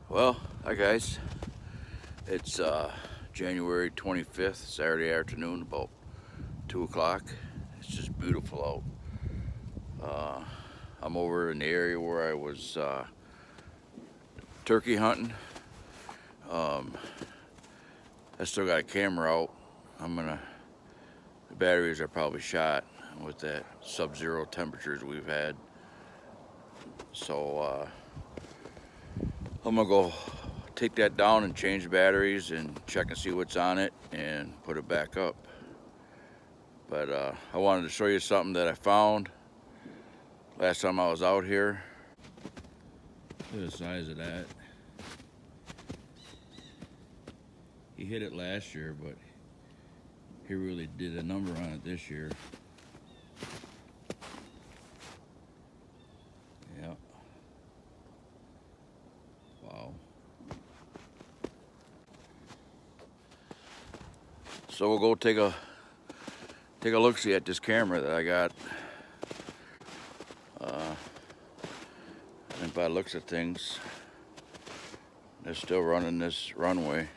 Well, hi guys. It's January 25th, Saturday afternoon, about 2 o'clock. It's just beautiful out. I'm over in the area where I was turkey hunting. Um, I still got a camera out. The batteries are probably shot with that sub-zero temperatures we've had. So I'm gonna go take that down and change the batteries and check and see what's on it and put it back up. But I wanted to show you something that I found last time I was out here. Look at the size of that. He hit it last year, but he really did a number on it this year. Yeah. Wow. So we'll go take a look-see at this camera that I got. And by the looks of things, they're still running this runway.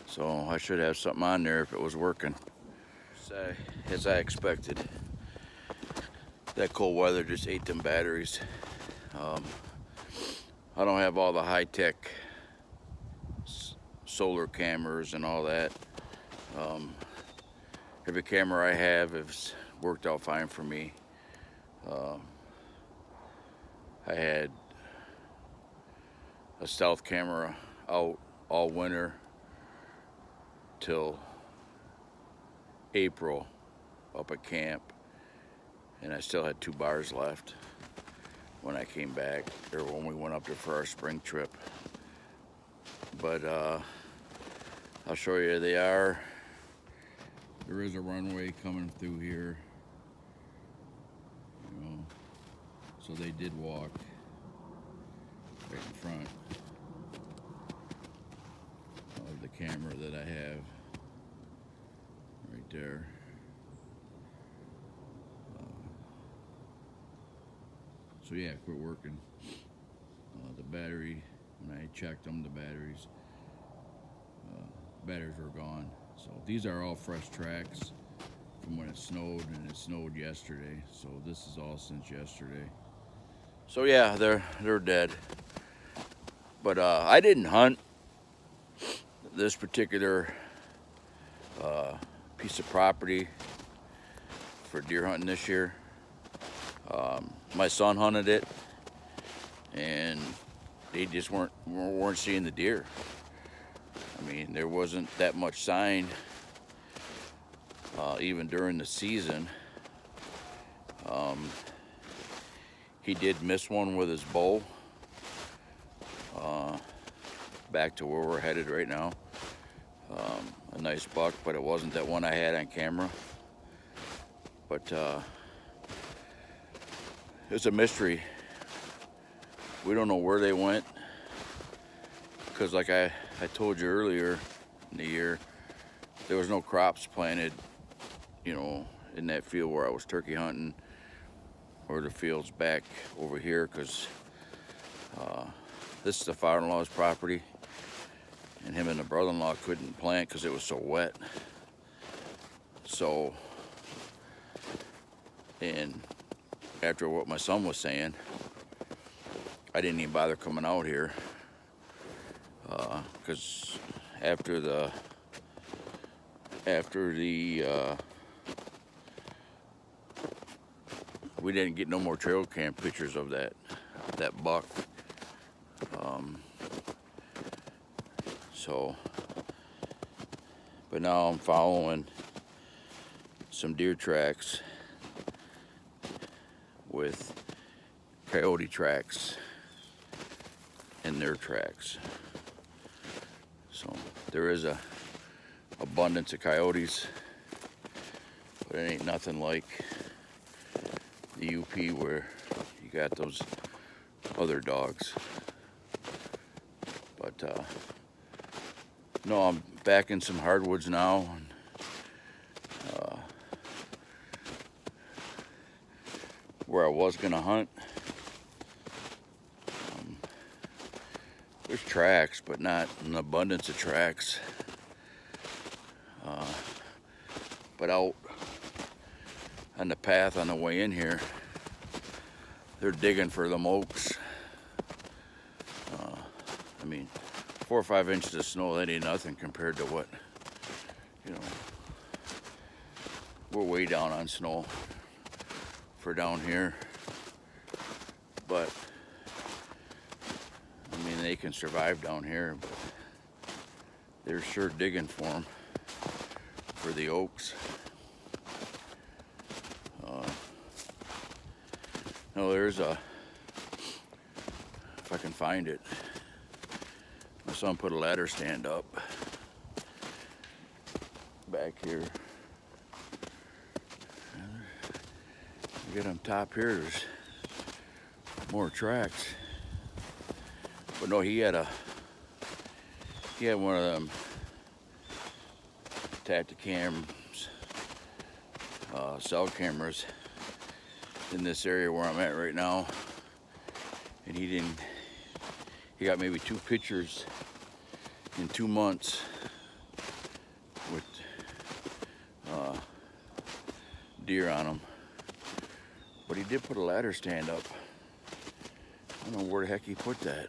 So I should have something on there if it was working. As I expected, that cold weather just ate them batteries. I don't have all the high-tech solar cameras and all that. Every camera I have has worked out fine for me. I had a stealth camera out all winter till April up at camp, and I still had 2 bars left when I came back, or when we went up there for our spring trip. But I'll show you, there is a runway coming through here, so they did walk right in front of the camera that I have right there. So yeah, quit working. The battery, when I checked them, the batteries were gone. So these are all fresh tracks from when it snowed, and it snowed yesterday. So this is all since yesterday. So yeah, they're dead. But I didn't hunt this particular piece of property for deer hunting this year. My son hunted it, and they just weren't seeing the deer. I mean, there wasn't that much sign even during the season. He did miss one with his bow back to where we're headed right now. A nice buck, but it wasn't that one I had on camera. But it's a mystery. We don't know where they went, because like I told you earlier in the year, there was no crops planted, in that field where I was turkey hunting, or the fields back over here, because this is the father-in-law's property, and him and the brother-in-law couldn't plant because it was so wet. So, and after what my son was saying, I didn't even bother coming out here, because after the we didn't get no more trail cam pictures of that buck. But now I'm following some deer tracks with coyote tracks in their tracks. So there is a abundance of coyotes, but it ain't nothing like the UP where you got those other dogs. But no, I'm back in some hardwoods now. Where I was gonna hunt, There's tracks, but not an abundance of tracks. But out on the path on the way in here, they're digging for them oaks. I mean, 4 or 5 inches of snow, that ain't nothing compared to what, you know, we're way down on snow for down here. But, I mean, they can survive down here, but they're sure digging for them, for the oaks. No, there's a, if I can find it, my son put a ladder stand up back here. Get on top here, there's more tracks. But no, he had one of them Tacticams, cell cameras in this area where I'm at right now, and he got maybe 2 pictures in 2 months with deer on them. But he did put a ladder stand up. I don't know where the heck he put that.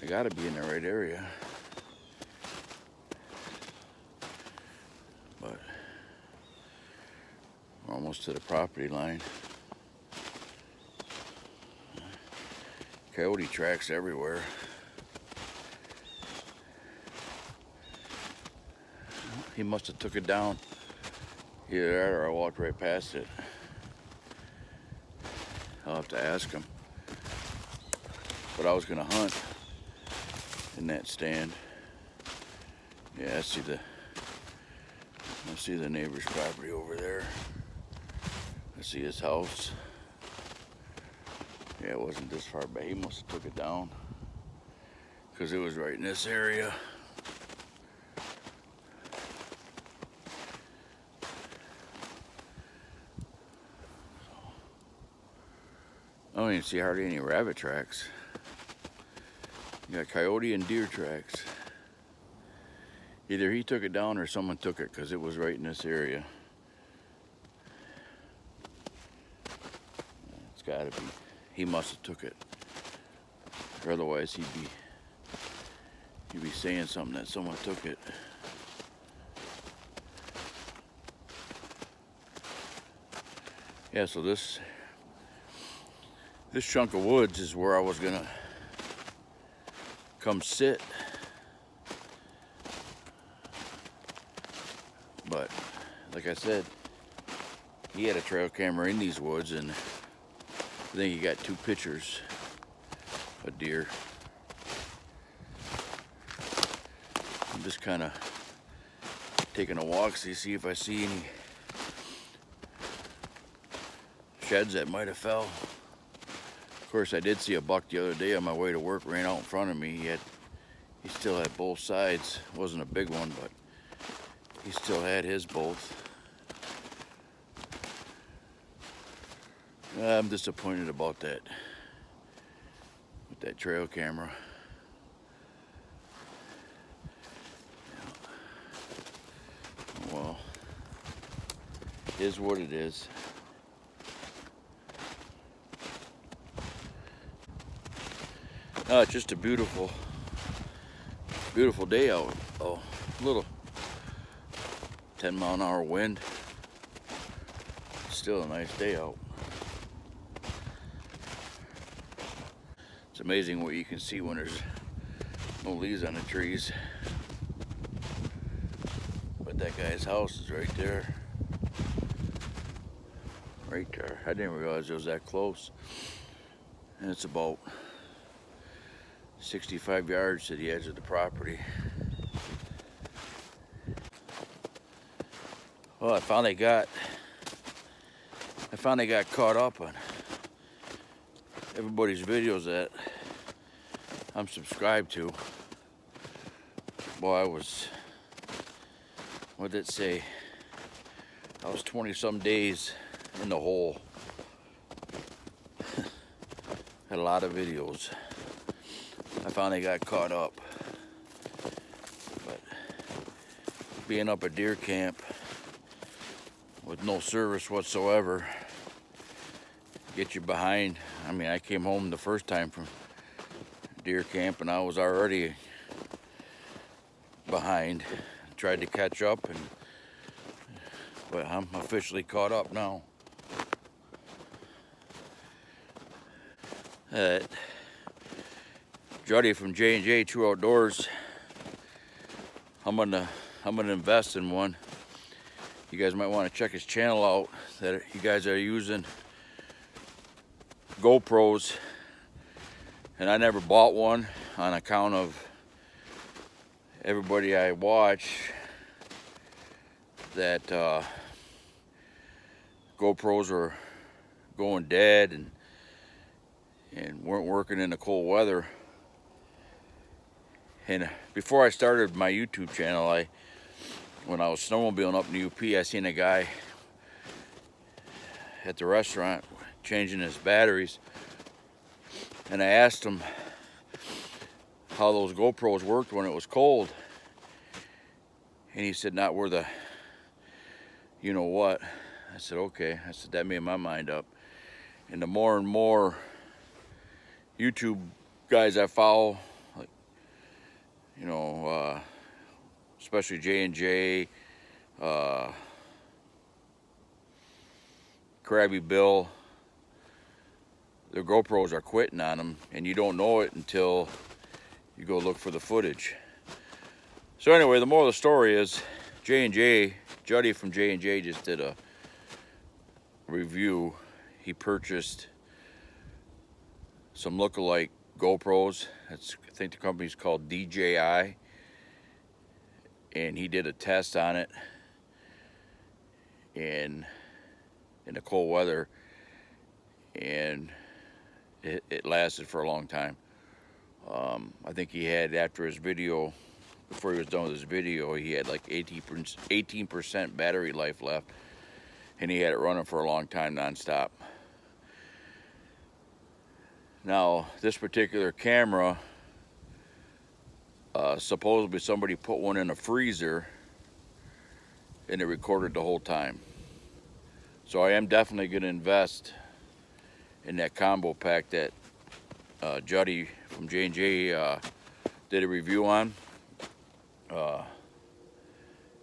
I gotta be in the right area. But we're almost to the property line. Coyote tracks everywhere. He must have took it down. Either that or I walked right past it. I'll have to ask him. But I was gonna hunt in that stand. Yeah, I see the neighbor's property over there. I see his house. Yeah, it wasn't this far back. He must have took it down because it was right in this area. I don't even see hardly any rabbit tracks. You got coyote and deer tracks. Either he took it down or someone took it because it was right in this area. It's gotta be. He must have took it. Or otherwise he'd be saying something that someone took it. Yeah, so this chunk of woods is where I was gonna come sit. But like I said, he had a trail camera in these woods, and I think he got 2 pictures of deer. I'm just kind of taking a walk, see if I see any sheds that might have fell. Of course, I did see a buck the other day on my way to work, ran out in front of me. He still had both sides. It wasn't a big one, but he still had his both. I'm disappointed about that with that trail camera. Well, it is what it is. It's just a beautiful day out. Oh, little 10-mile-an-hour wind. Still a nice day out. It's amazing what you can see when there's no leaves on the trees. But that guy's house is right there. Right there. I didn't realize it was that close. And it's about 65 yards to the edge of the property. Well, I finally got caught up on everybody's videos that I'm subscribed to. Well, what did it say? I was 20 some days in the hole. Had a lot of videos. I finally got caught up. But being up at deer camp with no service whatsoever, get you behind. I mean, I came home the first time from deer camp and I was already behind. Tried to catch up, but I'm officially caught up now. Juddy from J&J True Outdoors. I'm gonna invest in one. You guys might want to check his channel out. That you guys are using GoPros, and I never bought one on account of everybody I watch that GoPros were going dead and weren't working in the cold weather. And before I started my YouTube channel, when I was snowmobiling up in the UP, I seen a guy at the restaurant changing his batteries, and I asked him how those GoPros worked when it was cold, and he said, not where the you know what. I said, okay. I said, that made my mind up. And the more and more YouTube guys I follow, like, you know, especially J&J, Krabby Bill, their GoPros are quitting on them, and you don't know it until you go look for the footage. So anyway, the moral of the story is J&J, Juddy from J&J just did a review. He purchased some lookalike GoPros. I think the company's called DJI, and he did a test on it in the cold weather, and it lasted for a long time. I think he had, after his video, before he was done with his video, he had like 18% battery life left, and he had it running for a long time non-stop. Now, this particular camera, supposedly somebody put one in a freezer and it recorded the whole time. So I am definitely going to invest in that combo pack that Juddy from J&J did a review on.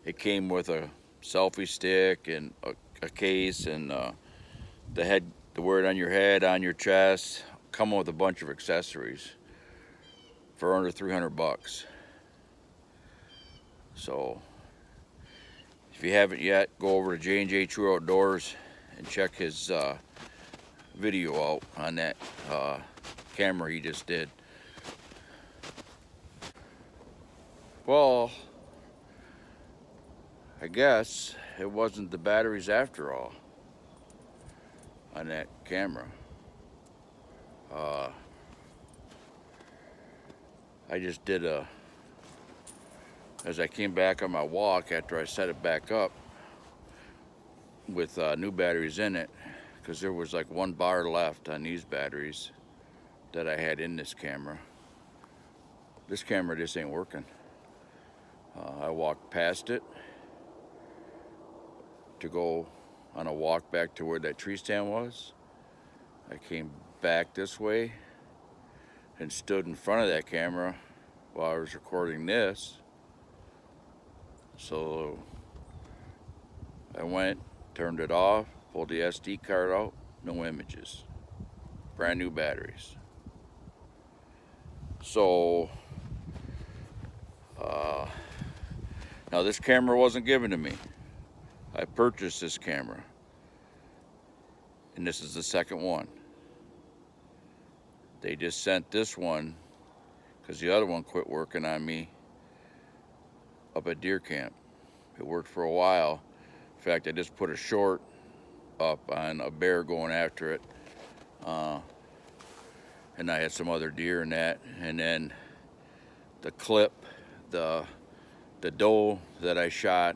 It came with a selfie stick and a case and the wear it on your head, on your chest, come with a bunch of accessories for under 300 bucks. So if you haven't yet, go over to J&J True Outdoors and check his video out on that camera he just did. Well, I guess it wasn't the batteries after all on that camera. I just did as I came back on my walk after I set it back up with new batteries in it, because there was like 1 bar left on these batteries that I had in this camera. This camera just ain't working. I walked past it to go on a walk back to where that tree stand was. I came back this way and stood in front of that camera while I was recording this. So I went, turned it off, pulled the SD card out, no images. Brand new batteries. So now this camera wasn't given to me. I purchased this camera, and this is the second one. They just sent this one because the other one quit working on me up at deer camp. It worked for a while. In fact, I just put a short up on a bear going after it, and I had some other deer in that. And then the clip, the doe that I shot,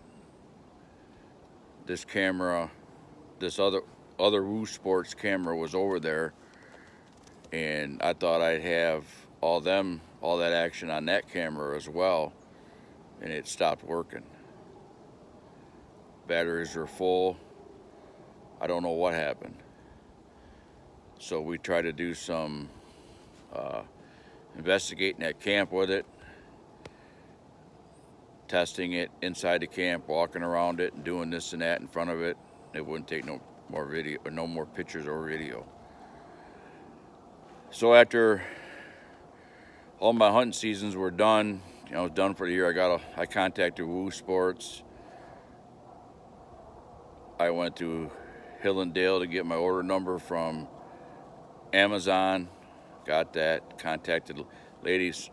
this camera, this other Wosports camera was over there, and I thought I'd have all that action on that camera as well, and it stopped working. Batteries were full. I don't know what happened. So we tried to do some investigating at camp with it, testing it inside the camp, walking around it, and doing this and that in front of it. It wouldn't take no more video, or no more pictures or video. So after all my hunting seasons were done, I was done for the year. I contacted Wosports. I went to Hill and Dale to get my order number from Amazon. Got that. Contacted ladies.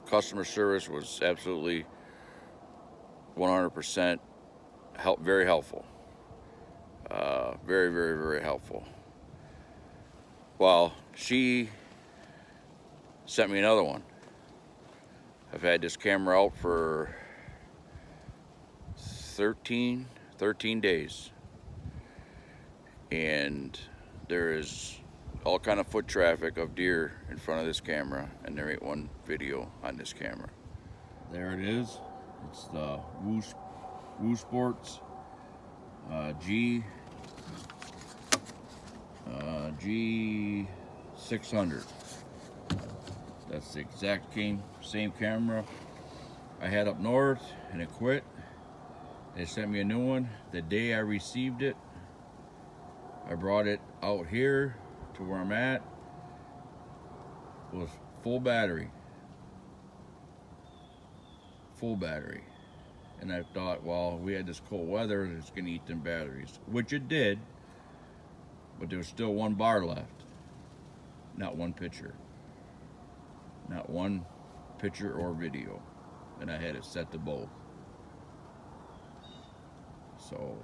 Customer service was absolutely 100% very helpful. Very, very, very helpful. Well, she sent me another one. I've had this camera out for 13 days. And there is all kind of foot traffic of deer in front of this camera, and there ain't one video on this camera. There it is. It's the Wosports G600. That's the exact same camera I had up north, and it quit. They sent me a new one. The day I received it, I brought it out here to where I'm at. It was full battery. And I thought, well, we had this cold weather, it's gonna eat them batteries, which it did, but there was still one bar left. Not one picture. Not one picture or video. And I had it set to both. So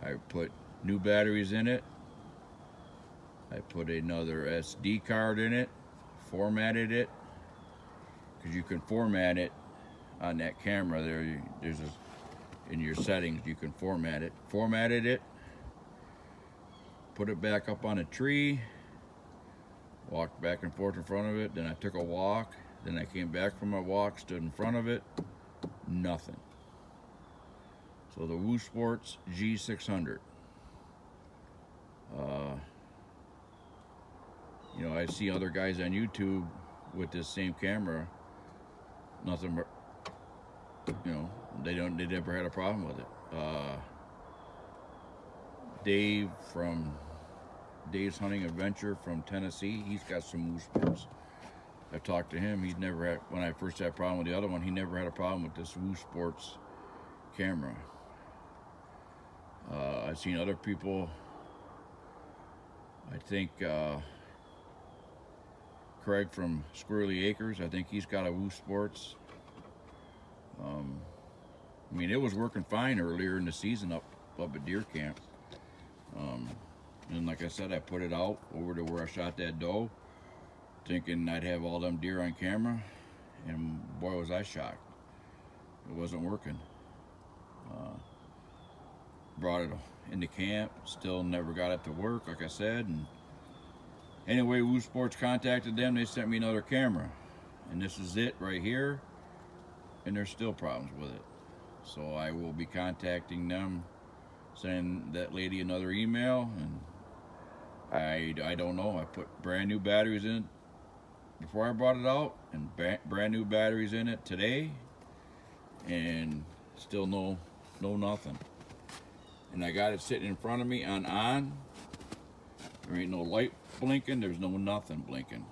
I put new batteries in it. I put another SD card in it, formatted it, because you can format it on that camera there. In your settings, you can format it. Formatted it, put it back up on a tree, walked back and forth in front of it, then I took a walk, then I came back from my walk, stood in front of it, nothing. So the Wosports G600. I see other guys on YouTube with this same camera, nothing but, they never had a problem with it. Dave from Dave's Hunting Adventure from Tennessee, he's got some Wosports. I talked to him. He's never had, when I first had a problem with the other one, he never had a problem with this Wosports camera. I've seen other people. I think Craig from Squirrely Acres, I think he's got a Wosports. It was working fine earlier in the season up at deer camp. And like I said, I put it out over to where I shot that doe, thinking I'd have all them deer on camera, and boy was I shocked. It wasn't working. Brought it into camp, still never got it to work, like I said. And anyway, Wosports contacted them. They sent me another camera, and this is it right here, and there's still problems with it. So I will be contacting them, sending that lady another email, and I don't know. I put brand new batteries in it before I brought it out, and brand new batteries in it today, and still no nothing. And I got it sitting in front of me on. There ain't no light blinking. There's no nothing blinking.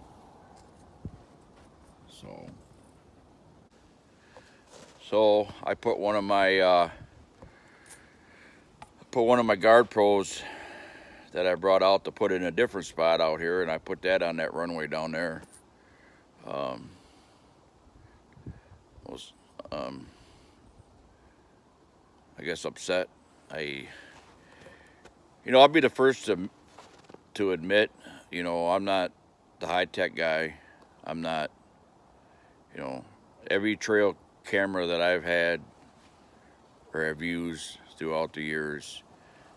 So I put one of my guard pros that I brought out to put in a different spot out here, and I put that on that runway down there. I guess upset. I'll be the first to admit, I'm not the high-tech guy. I'm not, every trail camera that I've had or have used throughout the years,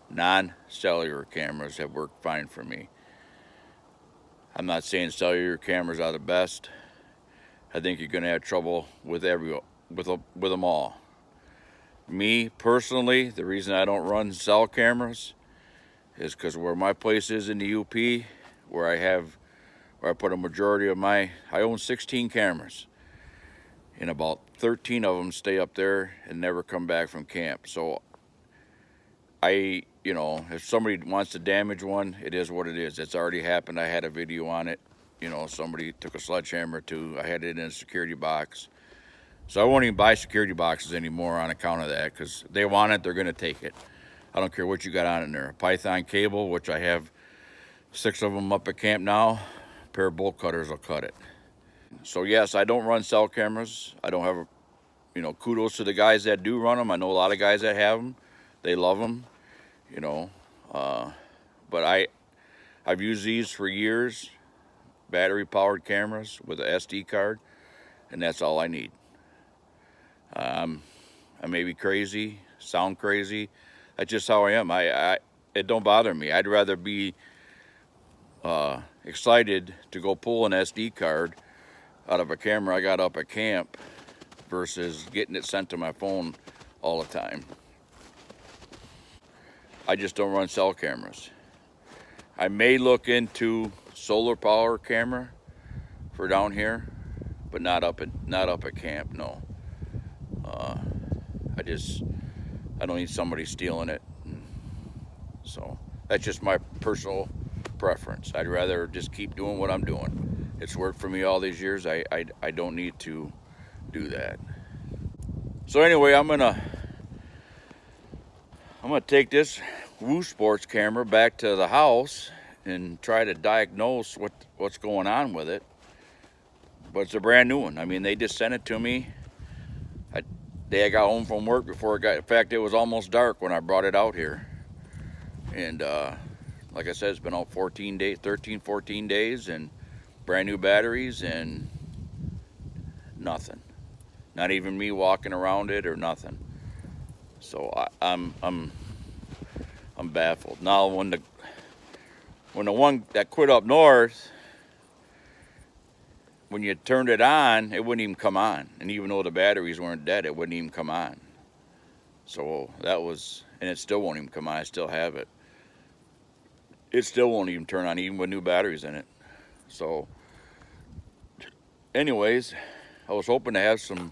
non-cellular cameras have worked fine for me. I'm not saying cellular cameras are the best. I think you're going to have trouble with them all. Me personally, the reason I don't run cell cameras is because where my place is in the UP, where I put a majority of I own 16 cameras, and about 13 of them stay up there and never come back from camp. So if somebody wants to damage one, it is what it is. It's already happened. I had a video on it. Somebody took a sledgehammer I had it in a security box. So I won't even buy security boxes anymore on account of that, because they want it, they're going to take it. I don't care what you got on in there. A Python cable, which I have 6 of them up at camp now, a pair of bolt cutters will cut it. So yes, I don't run cell cameras. I don't have kudos to the guys that do run them. I know a lot of guys that have them. They love them, but I've used these for years, battery powered cameras with a SD card, and that's all I need. I may be crazy, sound crazy. That's just how I am. It don't bother me. I'd rather be excited to go pull an SD card out of a camera I got up at camp versus getting it sent to my phone all the time. I just don't run cell cameras. I may look into solar power camera for down here, but not up at camp. No. I don't need somebody stealing it. So that's just my personal preference. I'd rather just keep doing what I'm doing. It's worked for me all these years. I don't need to do that. So anyway, I'm gonna take this Wosports camera back to the house and try to diagnose what's going on with it. But it's a brand new one. I mean, they just sent it to me. Day I got home from work before in fact, it was almost dark when I brought it out here. And like I said, it's been out 14 days, and brand new batteries and nothing. Not even me walking around it or nothing. So I'm baffled. Now when the one that quit up north, when you turned it on, it wouldn't even come on. And even though the batteries weren't dead, it wouldn't even come on. So and it still won't even come on. I still have it. It still won't even turn on, even with new batteries in it. So anyways, I was hoping to have some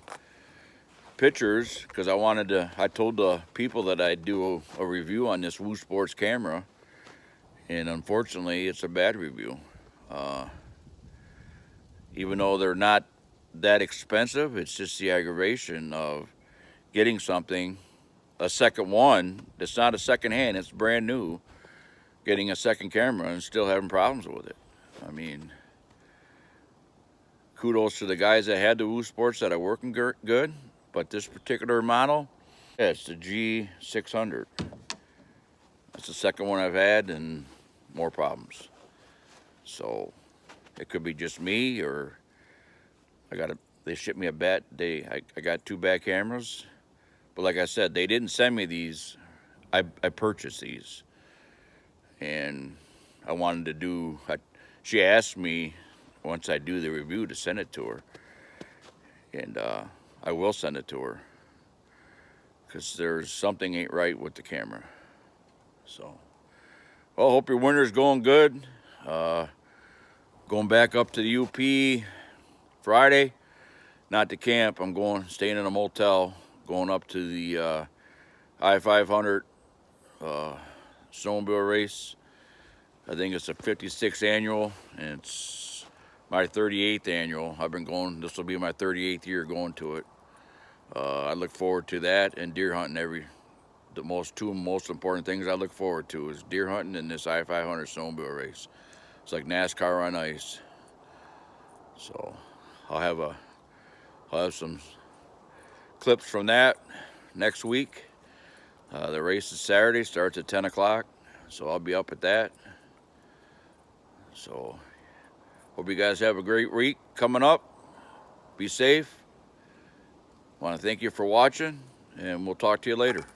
pictures, because I told the people that I'd do a review on this Wosports camera, and unfortunately it's a bad review. Even though they're not that expensive, it's just the aggravation of getting something, a second one, that's not a second hand, it's brand new, getting a second camera and still having problems with it. I mean, kudos to the guys that had the Wosports that are working good, but this particular model, yeah, it's the G600. That's the second one I've had, and more problems. So it could be just me, or they shipped me I got 2 bad cameras. But like I said, they didn't send me these. I purchased these. And I wanted to she asked me once I do the review to send it to her. And I will send it to her, because there's something ain't right with the camera. So, well, hope your winter's going good. Going back up to the UP Friday, not to camp. I'm staying in a motel, going up to the I-500 snowmobile race. I think it's a 56th annual, and it's my 38th annual. I've been going, this will be my 38th year going to it. I look forward to that, and deer hunting. The two most important things I look forward to is deer hunting and this I-500 snowmobile race. It's like NASCAR on ice. So I'll have some clips from that next week. The race is Saturday, starts at 10 o'clock, so I'll be up at that. So hope you guys have a great week coming up. Be safe. Want to thank you for watching, and we'll talk to you later.